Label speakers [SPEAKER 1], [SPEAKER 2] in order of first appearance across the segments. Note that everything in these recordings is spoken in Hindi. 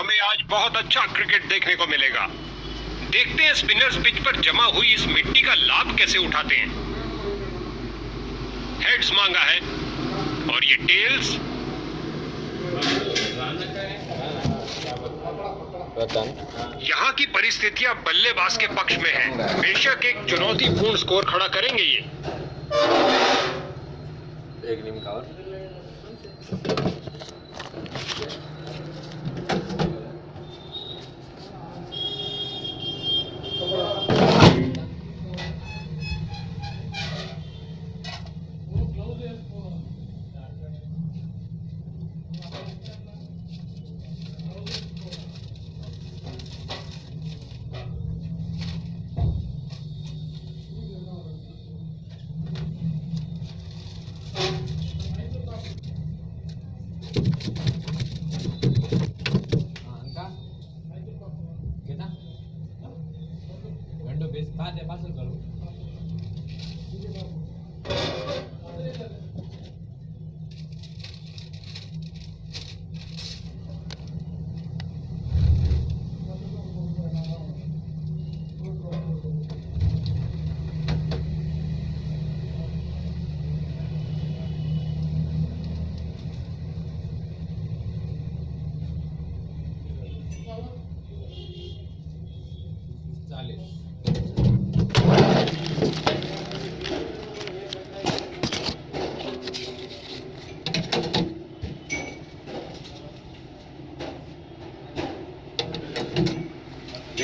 [SPEAKER 1] हमें आज बहुत अच्छा क्रिकेट देखने को मिलेगा। देखते हैं स्पिनर्स पिच पर जमा हुई इस मिट्टी का लाभ कैसे उठाते हैं। हेड्स मांगा है और ये टेल्स। यहाँ की परिस्थितियां बल्लेबाज के पक्ष में है। बेशक एक चुनौतीपूर्ण स्कोर खड़ा करेंगे ये।
[SPEAKER 2] एक नीम कवर। पार्सल करो।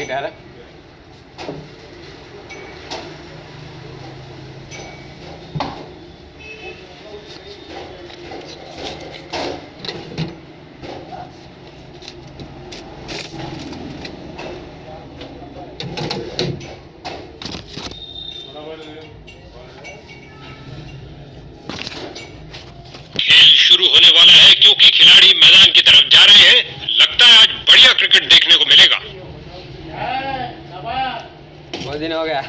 [SPEAKER 2] क्या है?
[SPEAKER 1] खेल शुरू होने वाला है क्योंकि खिलाड़ी मैदान की तरफ जा रहे हैं। लगता है आज बढ़िया क्रिकेट देखने को मिलेगा।
[SPEAKER 2] बहुत दिन हो गया।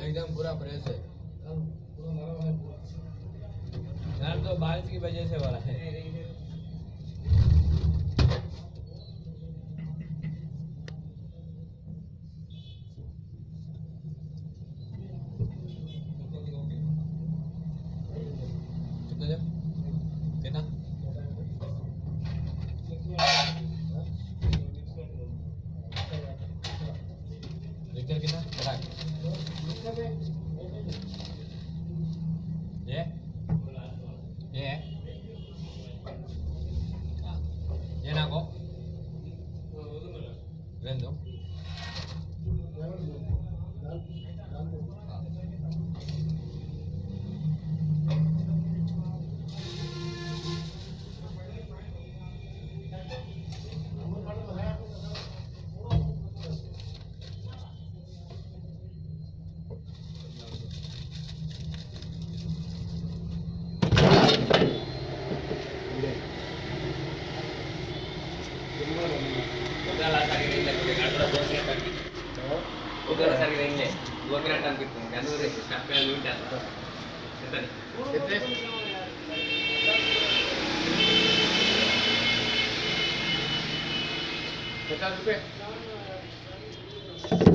[SPEAKER 2] एकदम पूरा फ्रेश है यार। तो बारिश की वजह से हो रहा है। कितना लेक्चर कितना ये ना को रेंदो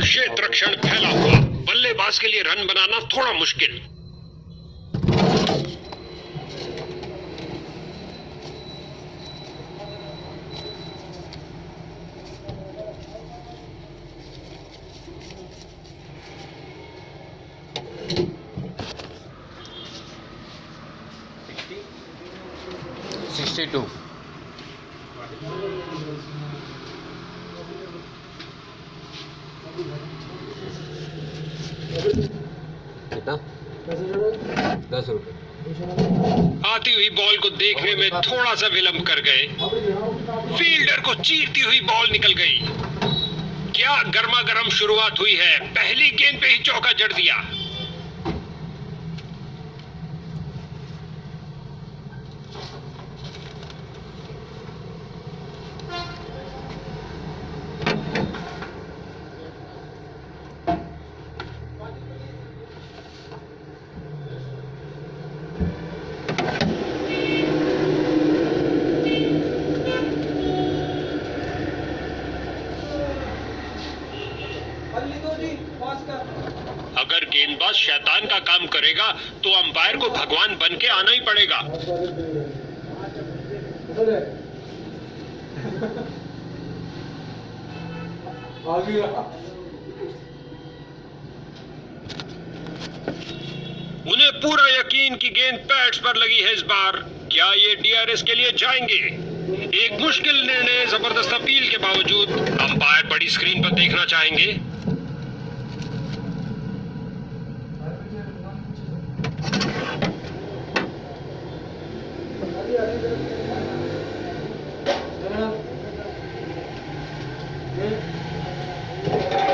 [SPEAKER 1] क्षेत्र रक्षण फैला हुआ। बल्लेबाज के लिए रन बनाना थोड़ा मुश्किल।
[SPEAKER 2] कितना 10 रुपये।
[SPEAKER 1] आती हुई बॉल को देखने में थोड़ा सा विलंब कर गए। फील्डर को चीरती हुई बॉल निकल गई। क्या गर्मा गर्म शुरुआत हुई है, पहली गेंद पे ही चौका जड़ दिया। अगर गेंदबाज शैतान का काम करेगा तो अंपायर को भगवान बन के आना ही पड़ेगा। उन्हें पूरा यकीन कि गेंद पैड्स पर लगी है इस बार। क्या ये डीआरएस के लिए जाएंगे? एक मुश्किल निर्णय जबरदस्त अपील के बावजूद अंपायर बड़ी स्क्रीन पर देखना चाहेंगे।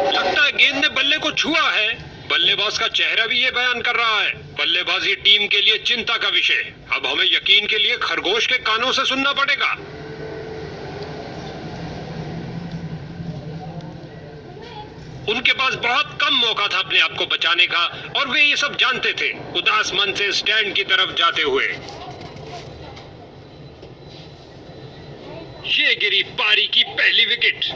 [SPEAKER 1] लगता है गेंद ने बल्ले को छुआ है। बल्लेबाज का चेहरा भी ये बयान कर रहा है। बल्लेबाजी टीम के लिए चिंता का विषय। अब हमें यकीन के लिए खरगोश के कानों से सुनना पड़ेगा। उनके पास बहुत कम मौका था अपने आप को बचाने का और वे ये सब जानते थे। उदास मन से स्टैंड की तरफ जाते हुए ये गिरी पारी की पहली विकेट।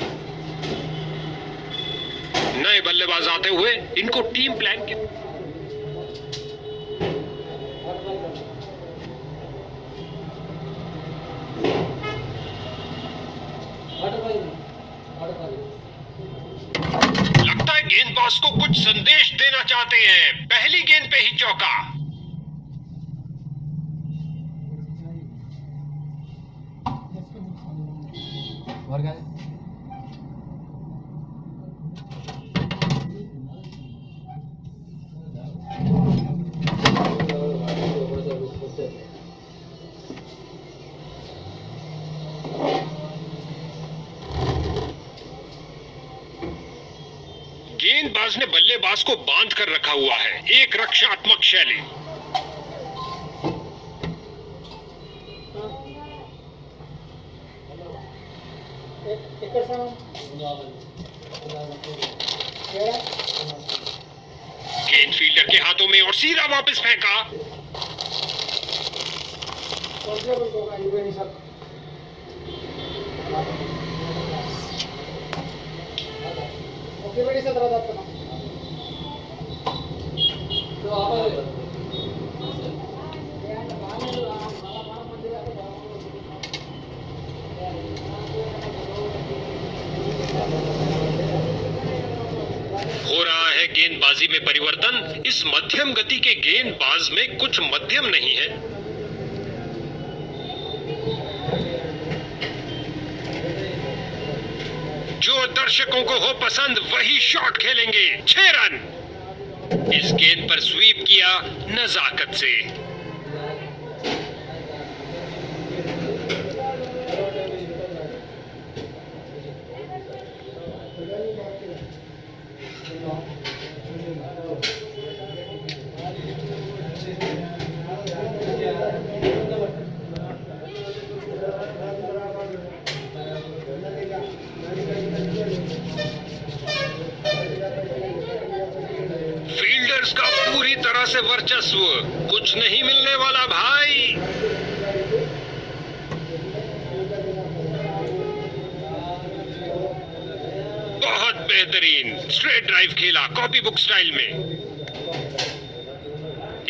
[SPEAKER 1] नए बल्लेबाज आते हुए इनको टीम प्लान की लगता है गेंदबाज को कुछ संदेश देना चाहते हैं। पहली गेंद पे ही चौका।
[SPEAKER 2] और क्या?
[SPEAKER 1] गेंदबाज ने बल्लेबाज को बांध कर रखा हुआ है। एक रक्षात्मक शैली। गेंद फील्डर के हाथों में और सीधा वापस फेंका। हो रहा है गेंदबाजी में परिवर्तन। इस मध्यम गति के गेंदबाज में कुछ मध्यम नहीं है। जो दर्शकों को हो पसंद वही शॉट खेलेंगे। 6 रन। इस गेंद पर स्वीप किया नजाकत से। फील्डर्स का पूरी तरह से वर्चस्व। कुछ नहीं मिलने वाला भाई। बहुत बेहतरीन स्ट्रेट ड्राइव खेला कॉपी बुक स्टाइल में।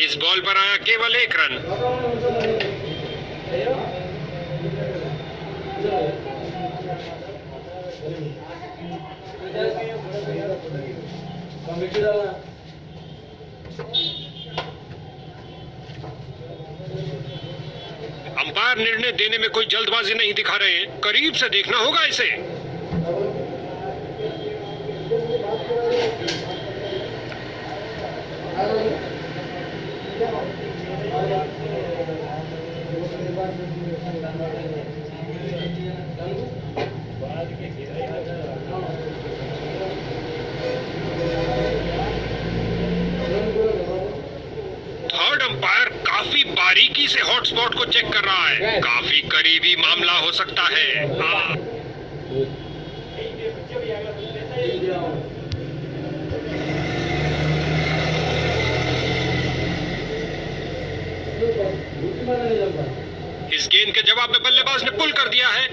[SPEAKER 1] इस बॉल पर आया केवल 1 रन। अंपायर निर्णय देने में कोई जल्दबाजी नहीं दिखा रहे हैं। करीब से देखना होगा इसे। से हॉटस्पॉट को चेक कर रहा है। काफी करीबी मामला हो सकता है। हाँ। इस गेंद के जवाब में बल्लेबाज ने पुल कर दिया है।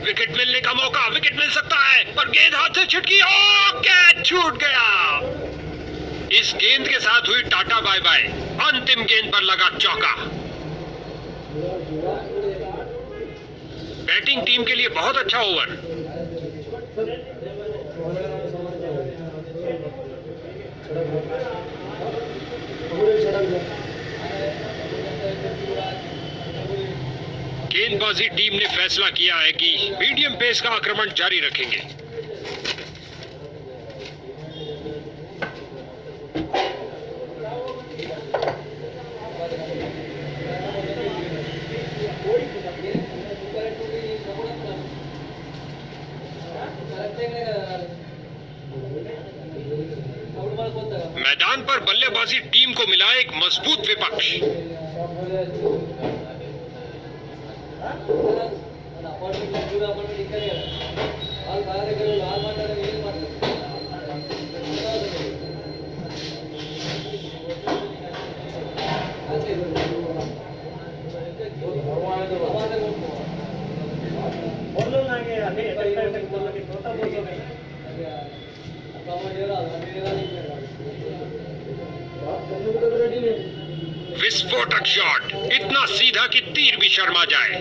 [SPEAKER 1] विकेट मिलने का मौका, विकेट मिल सकता है, पर गेंद हाथ से छिटकी और कैच छूट गया। इस गेंद के साथ हुई टाटा बाय बाय। अंतिम गेंद पर लगा चौका। बैटिंग टीम के लिए बहुत अच्छा ओवर। गेंदबाजी टीम ने फैसला किया है कि मीडियम पेस का आक्रमण जारी रखेंगे। मैदान पर बल्लेबाजी टीम को मिला एक मजबूत विपक्ष। विस्फोटक शॉट, इतना सीधा कि तीर भी शर्मा जाए।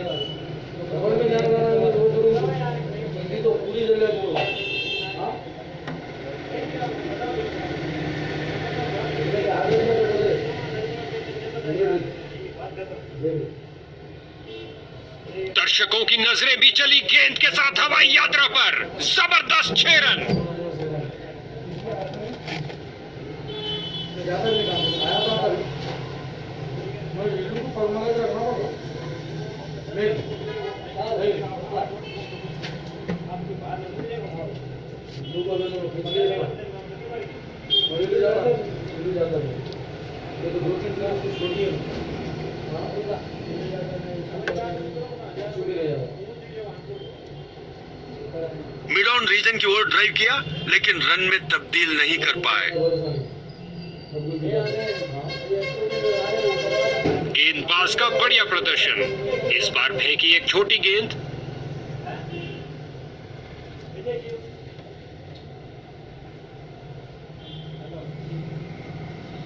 [SPEAKER 1] दर्शकों की नजरें भी चली गेंद के साथ हवाई यात्रा पर। जबरदस्त 6 रन।
[SPEAKER 3] मिड ऑन रीजन की ओर ड्राइव किया, लेकिन रन में तब्दील नहीं कर पाए।
[SPEAKER 1] गेंदबाज का बढ़िया प्रदर्शन। इस बार फेंकी एक छोटी गेंद।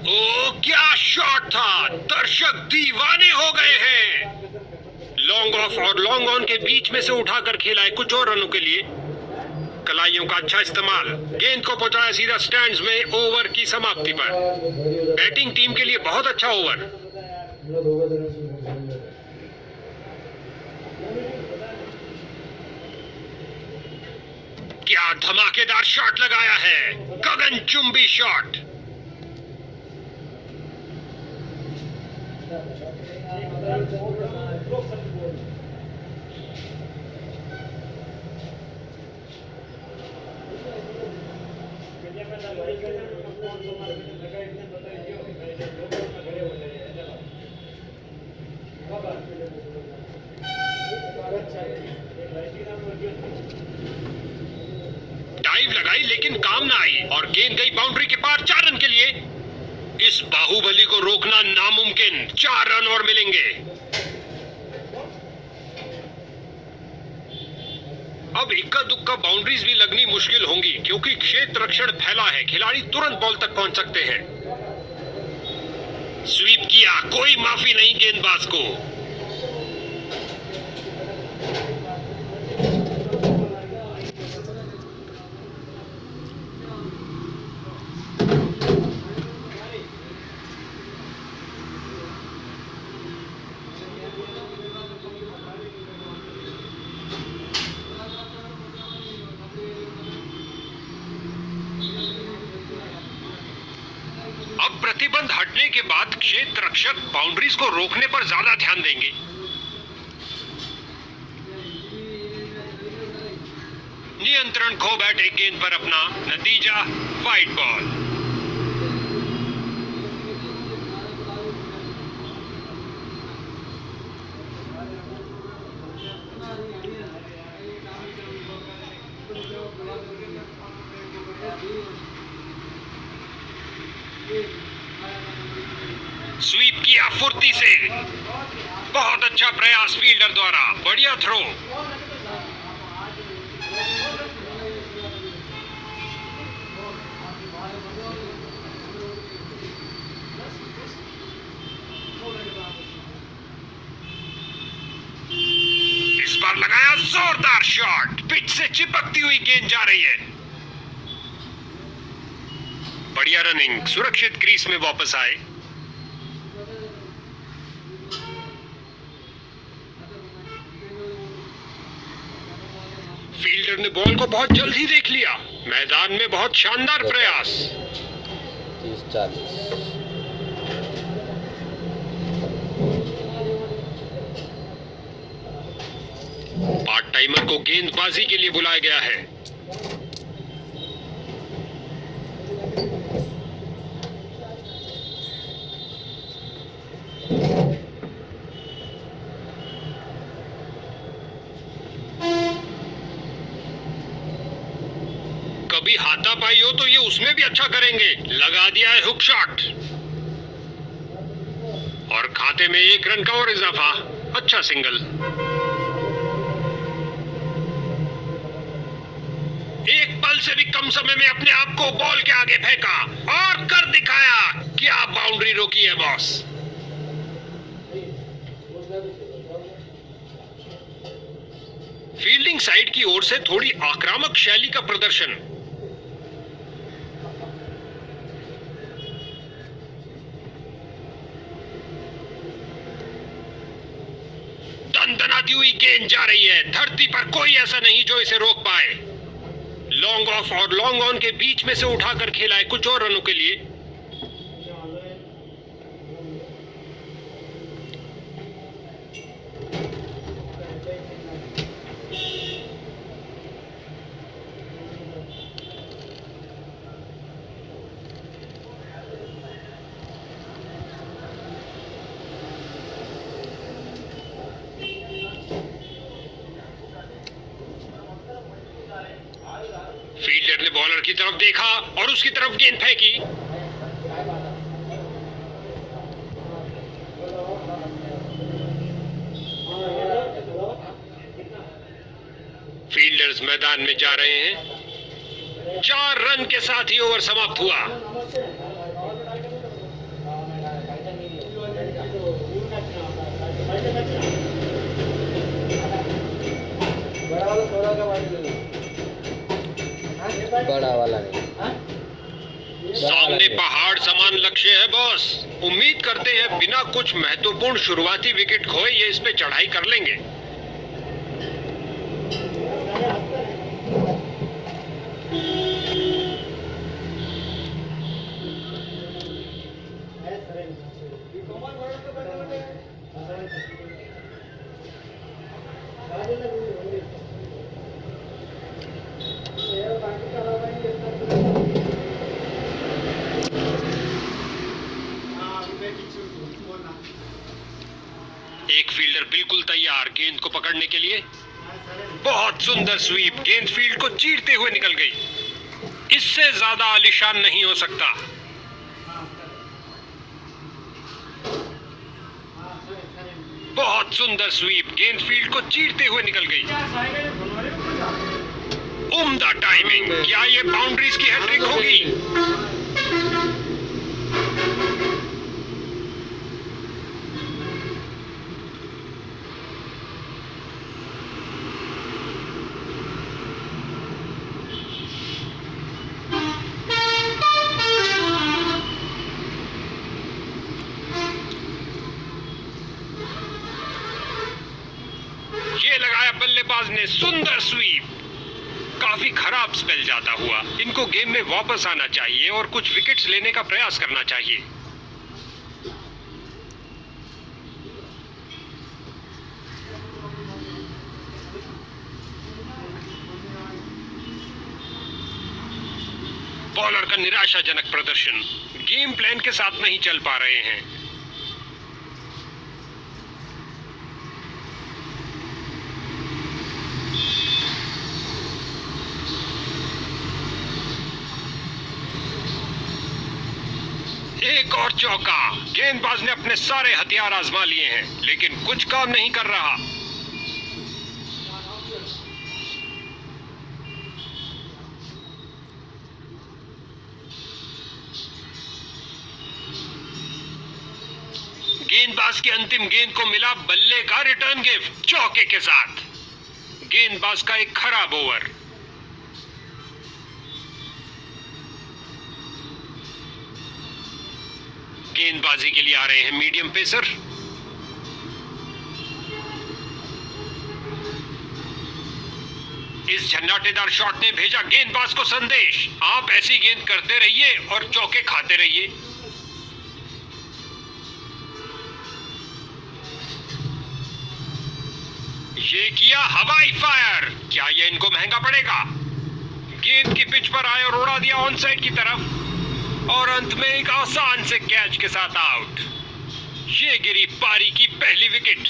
[SPEAKER 1] ओ क्या शॉट था। दर्शक दीवाने हो गए हैं। लॉन्ग ऑफ और लॉन्ग ऑन के बीच में से उठाकर खेला है कुछ और रनों के लिए। कलाइयों का अच्छा इस्तेमाल। गेंद को पहुंचाया सीधा स्टैंड्स में ओवर की समाप्ति पर। बैटिंग टीम के लिए बहुत अच्छा ओवर। क्या धमाकेदार शॉट लगाया है। गगनचुंबी शॉट। डाइव लगाई लेकिन काम ना आई और गेंद गई बाउंड्री के पार 4 रन के लिए। इस बाहुबली को रोकना नामुमकिन। 4 रन और मिलेंगे। अब इक्का दुक्का बाउंड्रीज भी लगनी मुश्किल होंगी क्योंकि क्षेत्र रक्षण फैला है। खिलाड़ी तुरंत बॉल तक पहुंच सकते हैं। स्वीप किया, कोई माफी नहीं गेंदबाज को। अब प्रतिबंध हटने के बाद क्षेत्र रक्षक बाउंड्रीज को रोकने पर ज्यादा ध्यान देंगे। नियंत्रण खो बैठे गेंद पर अपना, नतीजा वाइड बॉल। स्वीप किया फुर्ती से, बहुत अच्छा प्रयास फील्डर द्वारा, बढ़िया थ्रो। इस बार लगाया जोरदार शॉट, पिच से चिपकती हुई गेंद जा रही है। बढ़िया रनिंग, सुरक्षित क्रीज में वापस आए। फील्डर ने बॉल को बहुत जल्द ही देख लिया। मैदान में बहुत शानदार प्रयास।
[SPEAKER 2] 30-40।
[SPEAKER 1] पार्ट टाइमर को गेंदबाजी के लिए बुलाया गया है। कभी हाथापाई हो तो ये उसमें भी अच्छा करेंगे। लगा दिया है हुक शॉट और खाते में 1 रन का और इजाफा। अच्छा सिंगल। एक पल से भी कम समय में अपने आप को बॉल के आगे फेंका और कर दिखाया। क्या बाउंड्री रोकी है बॉस। फील्डिंग साइड की ओर से थोड़ी आक्रामक शैली का प्रदर्शन। दनदनाती हुई गेंद जा रही है। धरती पर कोई ऐसा नहीं जो इसे रोक पाए। लॉन्ग ऑफ और लॉन्ग ऑन के बीच में से उठाकर खेला है कुछ और रनों के लिए। फील्डर ने बॉलर की तरफ देखा और उसकी तरफ गेंद फेंकी। फील्डर्स मैदान में जा रहे हैं। 4 रन के साथ ही ओवर समाप्त हुआ।
[SPEAKER 2] बड़ा वाला नहीं।
[SPEAKER 1] सामने पहाड़ समान लक्ष्य है बॉस। उम्मीद करते हैं बिना कुछ महत्वपूर्ण शुरुआती विकेट खोए ये इस पे चढ़ाई कर लेंगे। एक फील्डर बिल्कुल तैयार गेंद को पकड़ने के लिए। बहुत सुंदर स्वीप, गेंद फील्ड को चीरते हुए निकल गई। इससे ज्यादा आलीशान नहीं हो सकता। बहुत सुंदर स्वीप, गेंद फील्ड को चीरते हुए निकल गई। उम्दा टाइमिंग। क्या ये बाउंड्रीज की हैट्रिक होगी? ये लगाया बल्लेबाज ने सुंदर स्वीप। काफी खराब स्पेल जाता हुआ। इनको गेम में वापस आना चाहिए और कुछ विकेट्स लेने का प्रयास करना चाहिए। बॉलर का निराशाजनक प्रदर्शन, गेम प्लान के साथ नहीं चल पा रहे हैं। एक और चौका। गेंदबाज ने अपने सारे हथियार आजमा लिए हैं, लेकिन कुछ काम नहीं कर रहा। गेंदबाज की अंतिम गेंद को मिला बल्ले का रिटर्न गिफ्ट चौके के साथ। गेंदबाज का एक खराब ओवर। गेंदबाजी के लिए आ रहे हैं मीडियम पेसर। इस झन्नाटेदार शॉट ने भेजा गेंदबाज को संदेश, आप ऐसी गेंद करते रहिए और चौके खाते रहिए। ये किया हवाई फायर, क्या ये इनको महंगा पड़ेगा? गेंद की पिच पर आए और उड़ा दिया ऑन साइड की तरफ, और अंत में एक आसान से कैच के साथ आउट। ये गिरी पारी की पहली विकेट।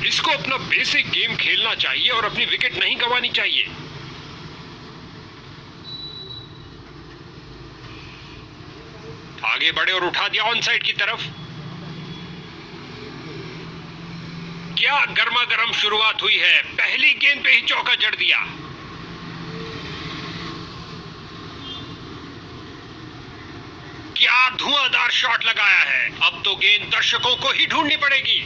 [SPEAKER 1] इसको अपना बेसिक गेम खेलना चाहिए और अपनी विकेट नहीं गंवानी चाहिए। आगे बढ़े और उठा दिया ऑन साइड की तरफ। क्या गर्मा गर्म शुरुआत हुई है, पहली गेंद पे ही चौका जड़ दिया। क्या धुआंधार शॉट लगाया है, अब तो गेंद दर्शकों को ही ढूंढनी पड़ेगी।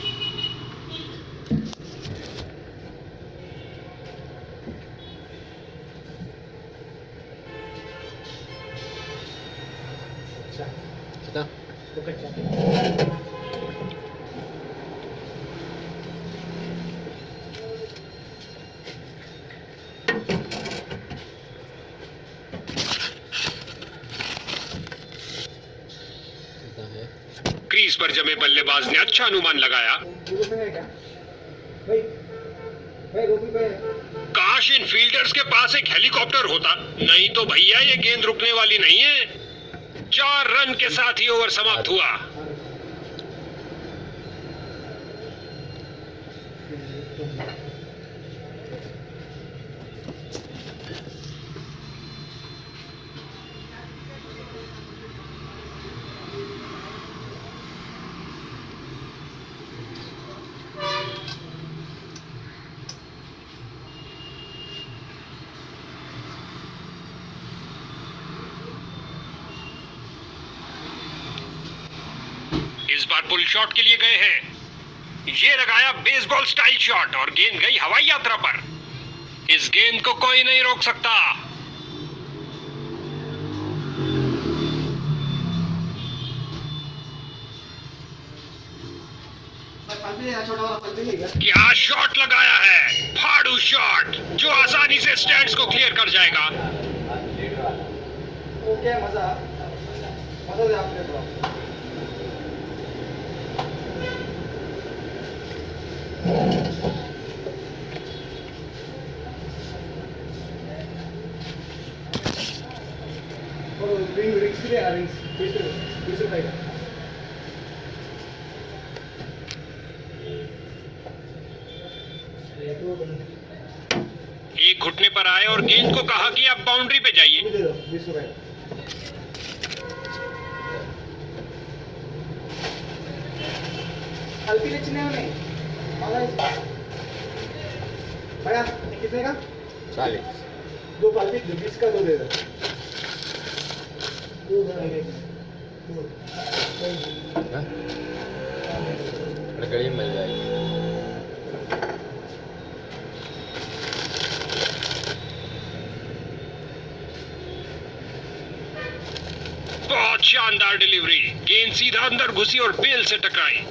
[SPEAKER 1] क्रीज पर जमे बल्लेबाज ने अच्छा अनुमान लगाया। काश इन फील्डर्स के पास एक हेलीकॉप्टर होता, नहीं तो भैया ये गेंद रुकने वाली नहीं है। 4 रन के साथ ही ओवर समाप्त हुआ। इस बार पुल शॉट के लिए गए हैं। ये लगाया बेसबॉल स्टाइल शॉट और गेंद गई हवाई यात्रा पर। इस गेंद को कोई नहीं रोक सकता। क्या शॉट लगाया है, फाड़ू शॉट जो आसानी से स्टैंड्स को क्लियर कर जाएगा।
[SPEAKER 4] ओके, मजा दे आपने।
[SPEAKER 1] एक घुटने पर आए और गेंद को कहा कि आप बाउंड्री पे जाइए।
[SPEAKER 4] भैया कितने का?
[SPEAKER 2] 40।
[SPEAKER 4] 2 पालती 20 का 2 दे दो।
[SPEAKER 2] लकड़ी मिल जाएगी।
[SPEAKER 1] बहुत शानदार डिलीवरी, गेंद सीधा अंदर घुसी और बेल से टकराई।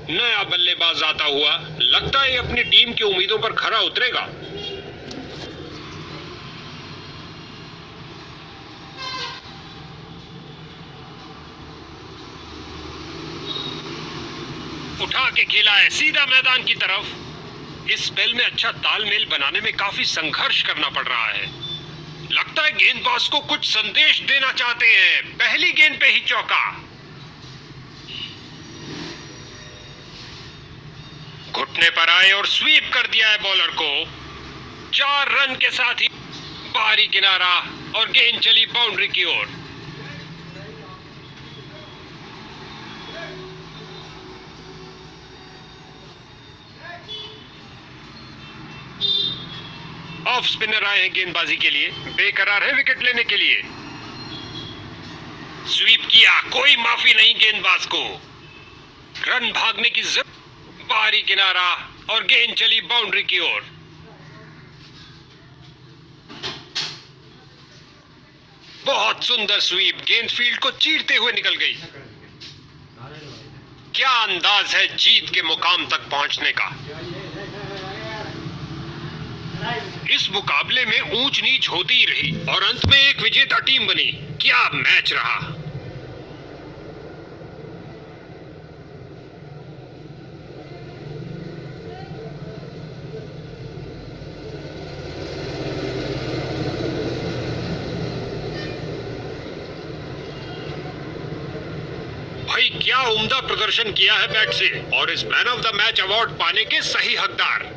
[SPEAKER 1] नया बल्लेबाज आता हुआ, लगता है ये अपनी टीम की उम्मीदों पर खरा उतरेगा। उठा के खेला है सीधा मैदान की तरफ। इस स्पेल में अच्छा तालमेल बनाने में काफी संघर्ष करना पड़ रहा है। लगता है गेंदबाज को कुछ संदेश देना चाहते हैं। पहली गेंद पे ही चौका। घुटने पर आए और स्वीप कर दिया है बॉलर को। 4 रन के साथ ही बाहरी किनारा और गेंद चली बाउंड्री की ओर। ऑफ स्पिनर आए हैं गेंदबाजी के लिए, बेकरार है विकेट लेने के लिए। स्वीप किया, कोई माफी नहीं गेंदबाज को। रन भागने की बाहरी किनारा और गेंद चली बाउंड्री की ओर। बहुत सुंदर स्वीप, गेंद फील्ड को चीरते हुए निकल गई। क्या अंदाज है जीत के मुकाम तक पहुंचने का। इस मुकाबले में ऊंच नीच होती ही रही और अंत में एक विजेता टीम बनी। क्या मैच रहा। भाई क्या उम्दा प्रदर्शन किया है बैट से, और इस man of the match award पाने के सही हकदार।